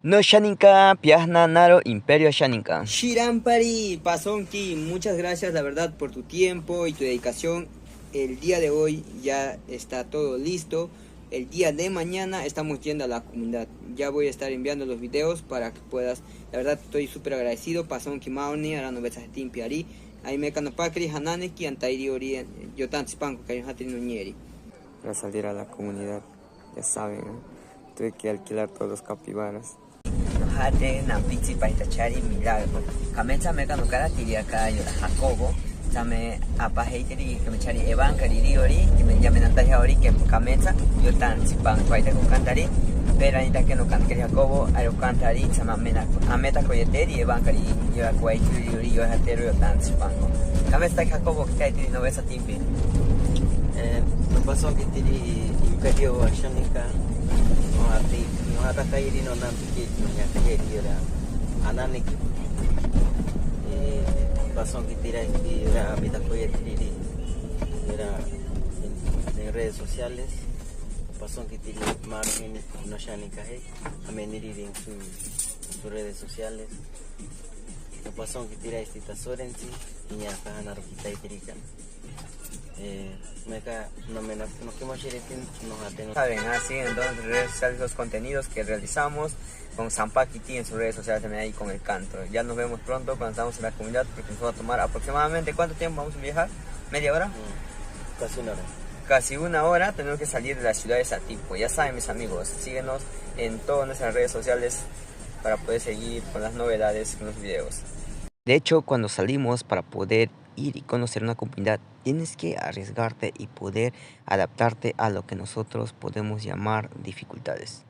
No Shaninka, Piazna Naro, Imperio Shaninka. Shirampari, Pasonki, muchas gracias la verdad por tu tiempo y tu dedicación. El día de hoy ya está todo listo. El día de mañana estamos yendo a la comunidad. Ya voy a estar enviando los videos para que puedas. La verdad estoy súper agradecido. Pasonki Mauni, Arano Besajetín Piari. Ahí me canopacri, Hananeki, Antairi Ori, Yotan Spanko, Kayuhatri Nuñeri. Para salir a la comunidad, ya saben, ¿no? Tuve que alquilar todos los capibaras. Hate Nampixi Paitachari Milagro. Kamecha Meka no Kara Tiriaka Yoda Jacobo. Tame Apaheiteri, Kamechari Evankari Riori, que me llamen Antaja Ori, que Kamecha, Yotan Sipan, Paita con Cantari, Peranita que no Cantari Jacobo, Aero Cantari, Samamena, Ameta Coyeteri, Evankari, Yoda Kuaitiri Riori, Yohatero, Yotan Sipango. Kamecha Jacobo, que Taitiri no ves a Timpi. No pasó que tiri Imperio Shaninka no ataca iri no nampiki no yakayeri era ananiki pasó que tira era vida coyetiri era en redes sociales pasó que tiri marmin no Shaninka ameniri en sus redes sociales no pasó que tira esta sorensi y ya para rokita itirika Saben, así entonces redes sociales los contenidos que realizamos con Zampakiti en sus redes sociales también ahí con el canto. Ya nos vemos pronto cuando estamos en la comunidad porque nos va a tomar aproximadamente ¿cuánto tiempo vamos a viajar? ¿Media hora? Casi una hora. Casi una hora tenemos que salir de la ciudad de Satipo. Ya saben mis amigos, síguenos en todas nuestras redes sociales para poder seguir con las novedades en los videos. De hecho, cuando salimos para poder ir y conocer una comunidad, tienes que arriesgarte y poder adaptarte a lo que nosotros podemos llamar dificultades.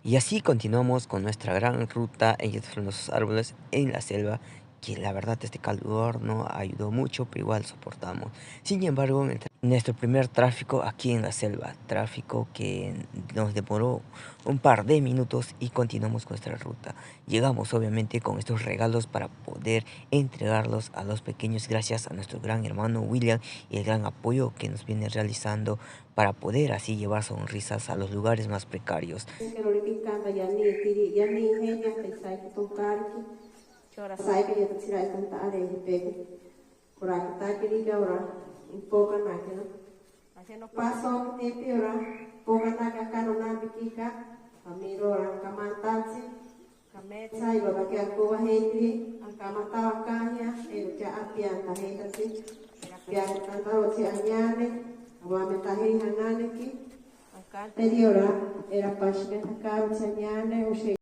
Y así continuamos con nuestra gran ruta entre los árboles en la selva, que la verdad este calor no ayudó mucho, pero igual soportamos. Sin embargo, nuestro primer tráfico aquí en la selva, tráfico que nos demoró un par de minutos y continuamos con nuestra ruta. Llegamos obviamente con estos regalos para poder entregarlos a los pequeños gracias a nuestro gran hermano William y el gran apoyo que nos viene realizando para poder así llevar sonrisas a los lugares más precarios. Paso tiempo ora poca naga kano na bikika amiro orang kamantansi kametsa iba baki aku wahedri angkamata wakanya ja apian tahedasi ya tanta oci anyane awame tahiri hanane ki angkan ora era pasme takar anyane